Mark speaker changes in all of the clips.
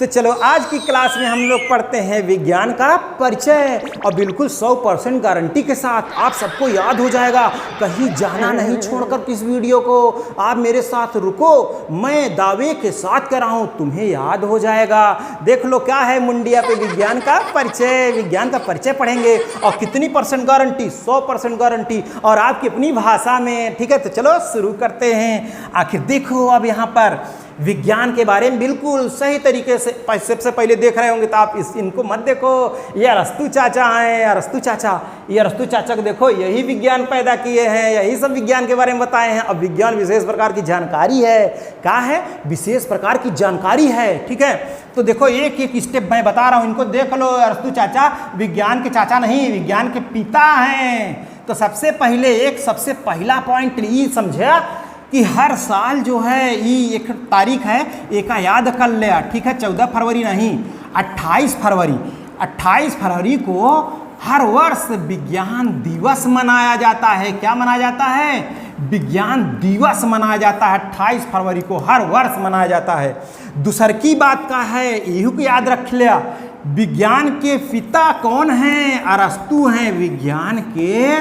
Speaker 1: तो चलो आज की क्लास में हम लोग पढ़ते हैं विज्ञान का परिचय और बिल्कुल 100% गारंटी के साथ आप सबको याद हो जाएगा। कहीं जाना नहीं छोड़कर किस वीडियो को आप मेरे साथ रुको, मैं दावे के साथ कह रहा हूं तुम्हें याद हो जाएगा। देख लो क्या है मुंडिया पे विज्ञान का परिचय। विज्ञान का परिचय पढ़ेंगे और कितनी % गारंटी, 100% गारंटी और आपकी अपनी भाषा में। ठीक है, तो चलो शुरू करते हैं। आखिर देखो अब यहाँ पर विज्ञान के बारे में बिल्कुल सही तरीके से सबसे पहले देख रहे होंगे तो आप इनको मत देखो। ये अरस्तु चाचा हैं, अरस्तु चाचा, ये अरस्तु चाचा को देखो, यही विज्ञान पैदा किए हैं, यही सब विज्ञान के बारे में बताए हैं। अब विज्ञान विशेष प्रकार की जानकारी है। क्या है? विशेष प्रकार की जानकारी है। ठीक है, तो देखो एक एक स्टेप मैं बता रहा हूँ, इनको देख लो। अरस्तु चाचा विज्ञान के चाचा नहीं, विज्ञान के पिता हैं। तो सबसे पहला पॉइंट ये समझा कि हर साल जो है ये एक तारीख है, एक याद कर लिया। ठीक है, 14 फरवरी नहीं, 28 फरवरी को हर वर्ष विज्ञान दिवस मनाया जाता है। क्या मनाया जाता है? विज्ञान दिवस मनाया जाता है। 28 फरवरी को हर वर्ष मनाया जाता है। दूसर की बात का है, यही को याद रख लिया। विज्ञान के पिता कौन हैं? अरस्तु हैं विज्ञान के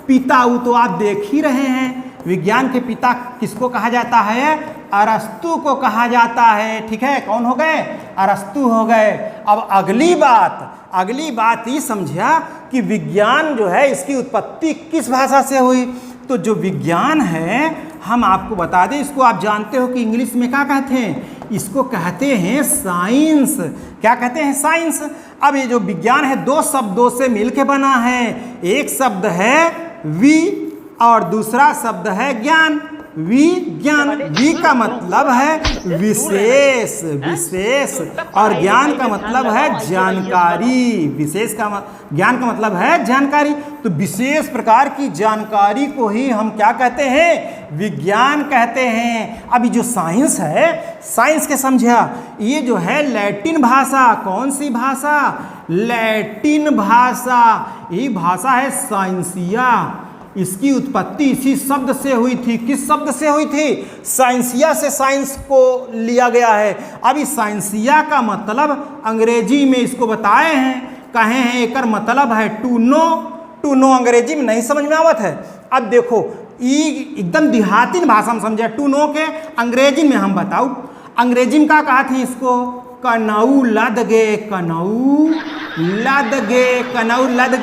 Speaker 1: पिता। वो तो आप देख ही रहे हैं। विज्ञान के पिता किसको कहा जाता है? अरस्तु को कहा जाता है। ठीक है, कौन हो गए? अरस्तु हो गए। अब अगली बात ये समझा कि विज्ञान जो है इसकी उत्पत्ति किस भाषा से हुई। तो जो विज्ञान है हम आपको बता दें, इसको आप जानते हो कि इंग्लिश में क्या कहते हैं? इसको कहते हैं साइंस। क्या कहते हैं? साइंस। अब ये जो विज्ञान है दो शब्दों से मिलकर बना है। एक शब्द है वी और दूसरा शब्द है ज्ञान। विज्ञान, वी का मतलब है विशेष और ज्ञान का मतलब है जानकारी। ज्ञान का मतलब है जानकारी। तो विशेष प्रकार की जानकारी को ही हम क्या कहते हैं? विज्ञान कहते हैं। अभी जो साइंस है, साइंस के समझा, ये जो है लैटिन भाषा। कौन सी भाषा? लैटिन भाषा। यही भाषा है साइंसिया। इसकी उत्पत्ति इसी शब्द से हुई थी। किस शब्द से हुई थी? साइंसिया से साइंस को लिया गया है। अब इस साइंसिया का मतलब अंग्रेजी में इसको बताए हैं, कहे हैं एक मतलब है टू नो। अंग्रेजी में नहीं समझ में आवत है। अब देखो एकदम देहाती भाषा में समझे। टू नो के अंग्रेजी में हम बताऊं, अंग्रेजी में क्या कहा थे इसको? कनऊ लद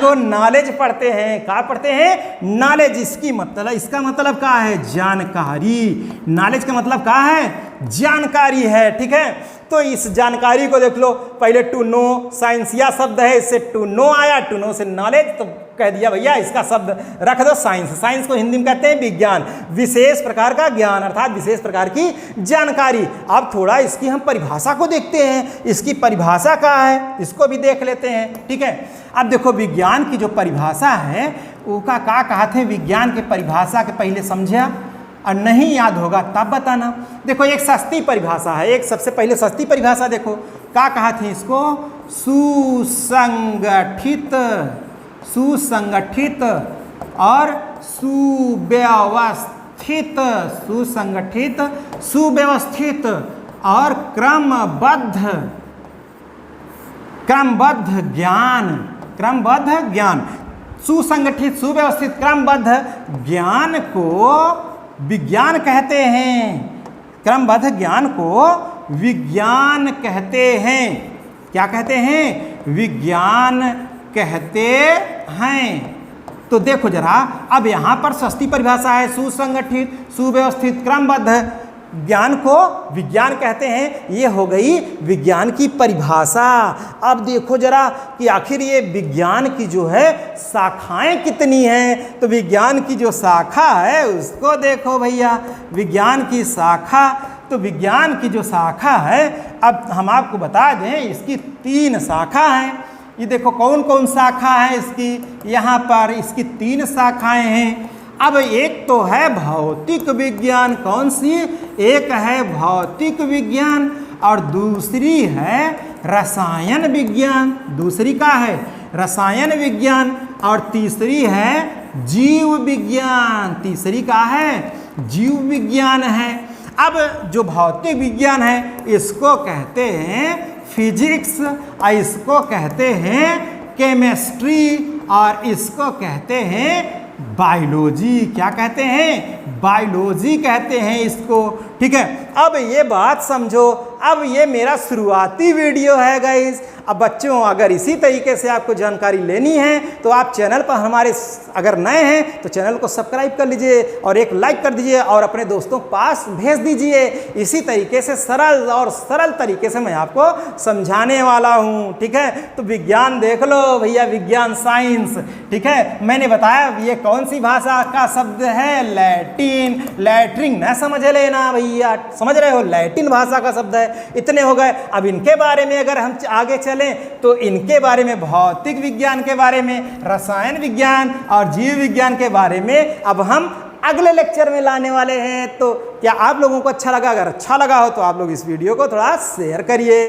Speaker 1: गो। नॉलेज पढ़ते हैं। क्या पढ़ते हैं? नॉलेज। इसका मतलब क्या है? जानकारी। नॉलेज का मतलब क्या है? जानकारी है। ठीक है, तो इस जानकारी को देख लो। पहले टू नो, साइंसिया शब्द है, इससे टू नो आया, टू नो से नॉलेज, तो कह दिया भैया इसका शब्द रख दो साइंस। साइंस को हिंदी में कहते हैं विज्ञान। विशेष प्रकार का ज्ञान अर्थात विशेष प्रकार की जानकारी। अब थोड़ा इसकी हम परिभाषा को देखते हैं। इसकी परिभाषा क्या है इसको भी देख लेते हैं। ठीक है, अब देखो विज्ञान की जो परिभाषा है उसका क्या कहा थे? विज्ञान के परिभाषा के पहले समझा और नहीं याद होगा तब बताना। देखो एक सस्ती परिभाषा है। एक सबसे पहले सस्ती परिभाषा देखो क्या कहा थी इसको? सुसंगठित और सुव्यवस्थित और क्रमबद्ध ज्ञान। सुसंगठित, सुव्यवस्थित, क्रमबद्ध ज्ञान को विज्ञान कहते हैं। क्रमबद्ध ज्ञान को विज्ञान कहते हैं। क्या कहते हैं? विज्ञान कहते हैं। तो देखो जरा, अब यहां पर सस्ती परिभाषा है। सुसंगठित, सुव्यवस्थित, क्रमबद्ध ज्ञान को विज्ञान कहते हैं। ये हो गई विज्ञान की परिभाषा। अब देखो जरा कि आखिर ये विज्ञान की जो है शाखाएं कितनी हैं। तो विज्ञान की जो शाखा है उसको देखो भैया। विज्ञान की जो शाखा है, अब हम आपको बता दें इसकी 3 शाखा हैं। ये देखो कौन कौन शाखा है इसकी। यहाँ पर इसकी 3 शाखाएं हैं। अब एक तो है भौतिक विज्ञान। कौन सी? एक है भौतिक विज्ञान और दूसरी है रसायन विज्ञान। दूसरी का है? रसायन विज्ञान। और तीसरी है जीव विज्ञान। तीसरी का है? जीव विज्ञान है। अब जो भौतिक विज्ञान है इसको कहते हैं फिजिक्स, और इसको कहते हैं केमिस्ट्री, और इसको कहते हैं बायोलॉजी। क्या कहते हैं? बायोलॉजी कहते हैं इसको। ठीक है, अब ये बात समझो। अब ये मेरा शुरुआती वीडियो है गाइस। अब बच्चों, अगर इसी तरीके से आपको जानकारी लेनी है तो आप चैनल पर हमारे अगर नए हैं तो चैनल को सब्सक्राइब कर लीजिए और एक लाइक कर दीजिए और अपने दोस्तों के पास भेज दीजिए। इसी तरीके से सरल तरीके से मैं आपको समझाने वाला हूँ। ठीक है, तो विज्ञान देख लो भैया, विज्ञान साइंस। ठीक है, मैंने बताया ये कौन सी भाषा का शब्द है? लैटिन। लैट्रिन न समझ लेना भैया, समझ रहे हो? लैटिन भाषा का शब्द है। इतने हो गए। अब इनके बारे में अगर हम आगे चलें तो इनके बारे में, भौतिक विज्ञान के बारे में, रसायन विज्ञान और जीव विज्ञान के बारे में अब हम अगले लेक्चर में लाने वाले हैं। तो क्या आप लोगों को अच्छा लगा? अगर अच्छा लगा हो तो आप लोग इस वीडियो को थोड़ा शेयर करिए।